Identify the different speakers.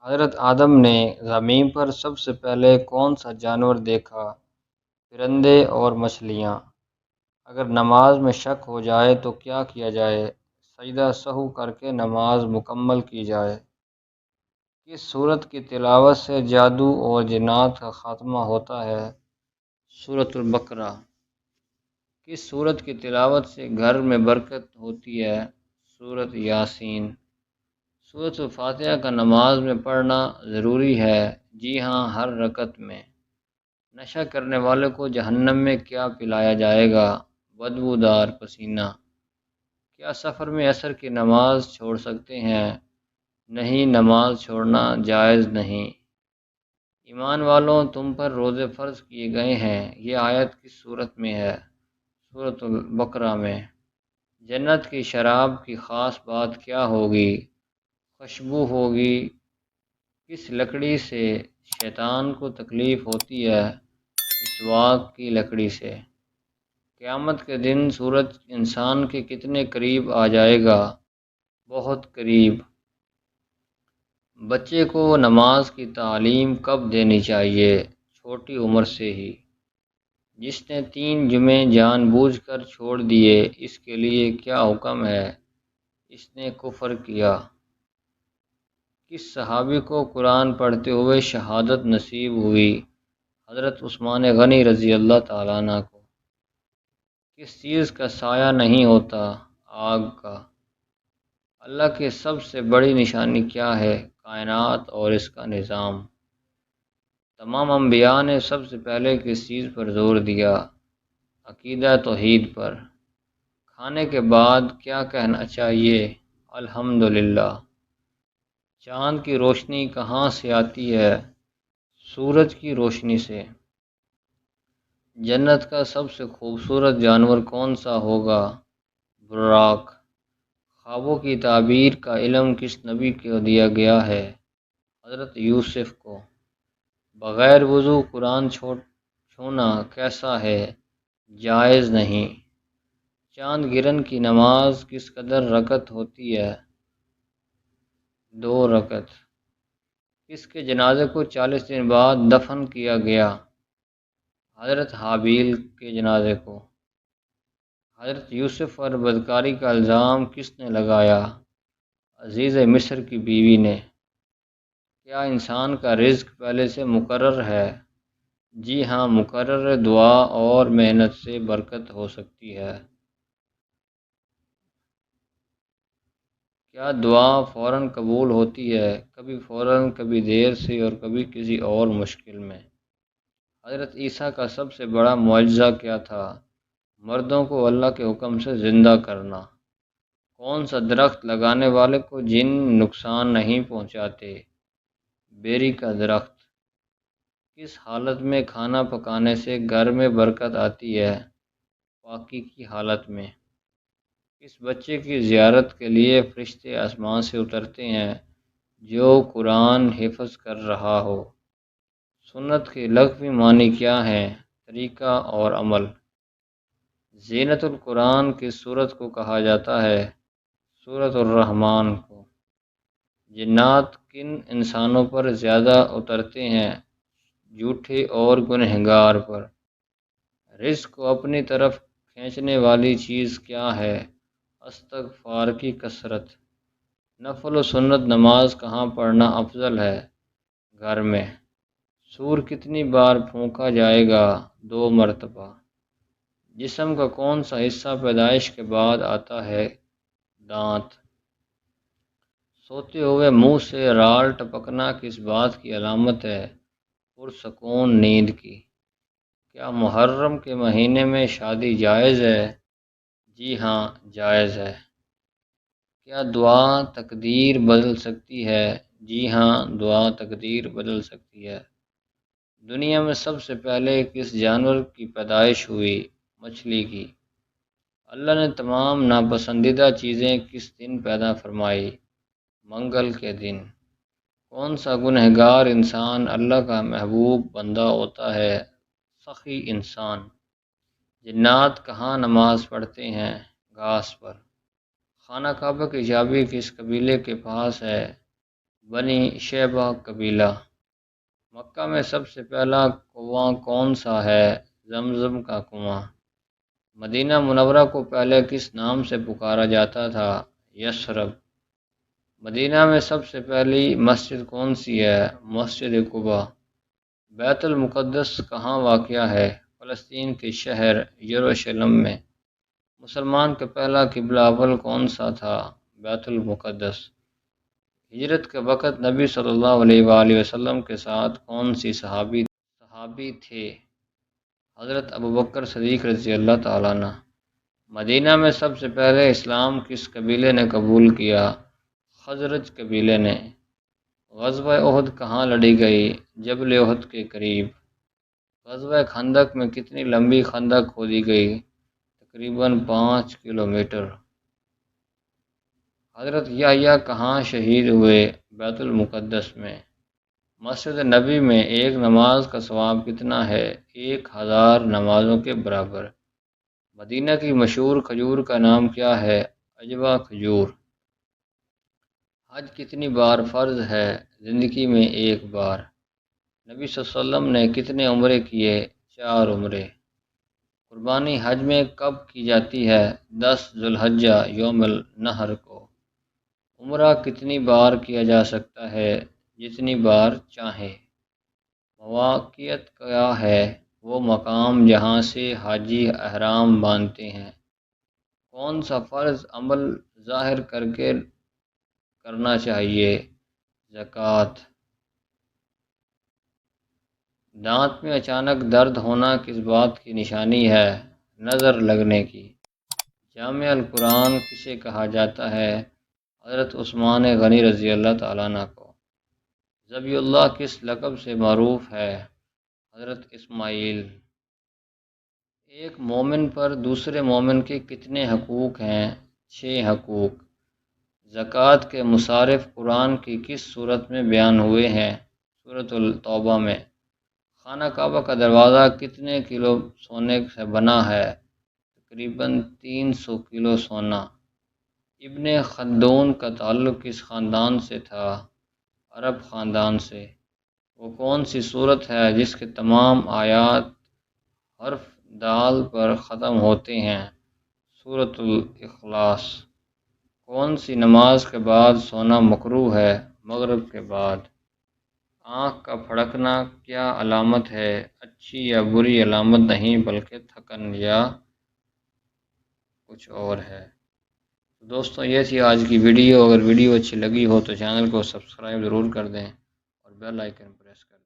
Speaker 1: حضرت آدم نے زمین پر سب سے پہلے کون سا جانور دیکھا؟ پرندے اور مچھلیاں۔ اگر نماز میں شک ہو جائے تو کیا کیا جائے؟ سجدہ سہو کر کے نماز مکمل کی جائے۔ کس سورت کی تلاوت سے جادو اور جنات کا خاتمہ ہوتا ہے؟ سورۃ البقرہ۔ کس سورت کی تلاوت سے گھر میں برکت ہوتی ہے؟ سورۃ یاسین۔ سورۃ الفاتحہ کا نماز میں پڑھنا ضروری ہے؟ جی ہاں، ہر رکعت میں۔ نشہ کرنے والے کو جہنم میں کیا پلایا جائے گا؟ بدبودار پسینہ۔ کیا سفر میں عصر کی نماز چھوڑ سکتے ہیں؟ نہیں، نماز چھوڑنا جائز نہیں۔ ایمان والوں، تم پر روزے فرض کیے گئے ہیں، یہ آیت کس صورت میں ہے؟ سورۃ البقرہ میں۔ جنت کی شراب کی خاص بات کیا ہوگی؟ خوشبو ہوگی۔ کس لکڑی سے شیطان کو تکلیف ہوتی ہے؟ مسواک کی لکڑی سے۔ قیامت کے دن سورج انسان کے کتنے قریب آ جائے گا؟ بہت قریب۔ بچے کو نماز کی تعلیم کب دینی چاہیے؟ چھوٹی عمر سے ہی۔ جس نے 3 جمعے جان بوجھ کر چھوڑ دیے، اس کے لیے کیا حکم ہے؟ اس نے کفر کیا۔ کس صحابی کو قرآن پڑھتے ہوئے شہادت نصیب ہوئی؟ حضرت عثمان غنی رضی اللہ تعالیٰ عنہ کو۔ کس چیز کا سایہ نہیں ہوتا؟ آگ کا۔ اللہ کی سب سے بڑی نشانی کیا ہے؟ کائنات اور اس کا نظام۔ تمام انبیاء نے سب سے پہلے کس چیز پر زور دیا؟ عقیدہ توحید پر۔ کھانے کے بعد کیا کہنا چاہیے؟ الحمدللہ۔ چاند کی روشنی کہاں سے آتی ہے؟ سورج کی روشنی سے۔ جنت کا سب سے خوبصورت جانور کون سا ہوگا؟ براق۔ خوابوں کی تعبیر کا علم کس نبی کو دیا گیا ہے؟ حضرت یوسف کو۔ بغیر وضو قرآن چھونا کیسا ہے؟ جائز نہیں۔ چاند گرہن کی نماز کس قدر رکعت ہوتی ہے؟ 2 رکعت۔ کس کے جنازے کو 40 دن بعد دفن کیا گیا؟ حضرت حابیل کے جنازے کو۔ حضرت یوسف پر بدکاری کا الزام کس نے لگایا؟ عزیز مصر کی بیوی نے۔ کیا انسان کا رزق پہلے سے مقرر ہے؟ جی ہاں، مقرر دعا اور محنت سے برکت ہو سکتی ہے۔ کیا دعا فوراً قبول ہوتی ہے؟ کبھی فوراً، کبھی دیر سے اور کبھی کسی اور مشکل میں۔ حضرت عیسیٰ کا سب سے بڑا معجزہ کیا تھا؟ مردوں کو اللہ کے حکم سے زندہ کرنا۔ کون سا درخت لگانے والے کو جن نقصان نہیں پہنچاتے؟ بیری کا درخت۔ کس حالت میں کھانا پکانے سے گھر میں برکت آتی ہے؟ پاکی کی حالت میں۔ کس بچے کی زیارت کے لیے فرشتے آسمان سے اترتے ہیں جو قرآن حفظ کر رہا ہو؟ سنت کے لغوی معنی کیا ہیں؟ طریقہ اور عمل۔ زینت القرآن کس سورت کو کہا جاتا ہے؟ سورۃ الرحمن کو۔ جنات کن انسانوں پر زیادہ اترتے ہیں؟ جھوٹے اور گنہگار پر۔ رزق کو اپنی طرف کھینچنے والی چیز کیا ہے؟ استغفار کی کثرت۔ نفل و سنت نماز کہاں پڑھنا افضل ہے؟ گھر میں۔ سور کتنی بار پھونکا جائے گا؟ 2 مرتبہ۔ جسم کا کون سا حصہ پیدائش کے بعد آتا ہے؟ دانت۔ سوتے ہوئے منہ سے رال ٹپکنا کس بات کی علامت ہے؟ پرسکون نیند کی۔ کیا محرم کے مہینے میں شادی جائز ہے؟ جی ہاں، جائز ہے۔ کیا دعا تقدیر بدل سکتی ہے؟ جی ہاں، دعا تقدیر بدل سکتی ہے۔ دنیا میں سب سے پہلے کس جانور کی پیدائش ہوئی؟ مچھلی کی۔ اللہ نے تمام ناپسندیدہ چیزیں کس دن پیدا فرمائی؟ منگل کے دن۔ کون سا گنہگار انسان اللہ کا محبوب بندہ ہوتا ہے؟ سخی انسان۔ جنات کہاں نماز پڑھتے ہیں؟ گھاس پر۔ خانہ کعبہ کی چابی کس قبیلے کے پاس ہے؟ بنی شیبہ قبیلہ۔ مکہ میں سب سے پہلا کنواں کون سا ہے؟ زمزم کا کنواں۔ مدینہ منورہ کو پہلے کس نام سے پکارا جاتا تھا؟ یثرب۔ مدینہ میں سب سے پہلی مسجد کون سی ہے؟ مسجد قباء۔ بیت المقدس کہاں واقع ہے؟ فلسطین کے شہر یروشلم میں۔ مسلمان کا پہلا قبلہ اول کون سا تھا؟ بیت المقدس۔ ہجرت کے وقت نبی صلی اللہ علیہ وآلہ وسلم کے ساتھ کون سی صحابی تھے؟ حضرت ابوبکر صدیق رضی اللہ تعالیٰ عنہ۔ مدینہ میں سب سے پہلے اسلام کس قبیلے نے قبول کیا؟ خزرج قبیلے نے۔ غزوہ احد کہاں لڑی گئی؟ جبل احد کے قریب۔ غزوہ خندق میں کتنی لمبی خندق کھودی گئی؟ تقریباً 5 کلومیٹر۔ حضرت یحییٰ کہاں شہید ہوئے؟ بیت المقدس میں۔ مسجد نبی میں ایک نماز کا ثواب کتنا ہے؟ 1000 نمازوں کے برابر۔ مدینہ کی مشہور کھجور کا نام کیا ہے؟ عجوہ کھجور۔ حج کتنی بار فرض ہے؟ زندگی میں 1 بار۔ نبی صلی اللہ علیہ وسلم نے کتنے عمرے کیے؟ 4 عمرے۔ قربانی حج میں کب کی جاتی ہے؟ 10 ذوالحجہ یوم النحر کو۔ عمرہ کتنی بار کیا جا سکتا ہے؟ جتنی بار چاہیں۔ مواقیت کیا ہے؟ وہ مقام جہاں سے حاجی احرام باندھتے ہیں۔ کون سا فرض عمل ظاہر کر کے کرنا چاہیے؟ زکوٰۃ۔ دانت میں اچانک درد ہونا کس بات کی نشانی ہے؟ نظر لگنے کی۔ جامع القرآن کسے کہا جاتا ہے؟ حضرت عثمان غنی رضی اللہ تعالیٰ عنہ کو۔ ذبیح اللہ کس لقب سے معروف ہے؟ حضرت اسماعیل۔ ایک مومن پر دوسرے مومن کے کتنے حقوق ہیں؟ 6 حقوق۔ زکوٰۃ کے مصارف قرآن کی کس سورت میں بیان ہوئے ہیں؟ سورۃ التوبہ میں۔ خانہ کعبہ کا دروازہ کتنے کلو سونے سے بنا ہے؟ تقریباً 300 کلو سونا۔ ابن خلدون کا تعلق کس خاندان سے تھا؟ عرب خاندان سے۔ وہ کون سی سورت ہے جس کے تمام آیات حرف دال پر ختم ہوتے ہیں؟ سورۃ الاخلاص۔ کون سی نماز کے بعد سونا مکروہ ہے؟ مغرب کے بعد۔ آنکھ کا پھڑکنا کیا علامت ہے؟ اچھی یا بری علامت نہیں بلکہ تھکن یا کچھ اور ہے۔ دوستوں یہ تھی آج کی ویڈیو۔ اگر ویڈیو اچھی لگی ہو تو چینل کو سبسکرائب ضرور کر دیں اور بیل آئیکن پریس کر دیں۔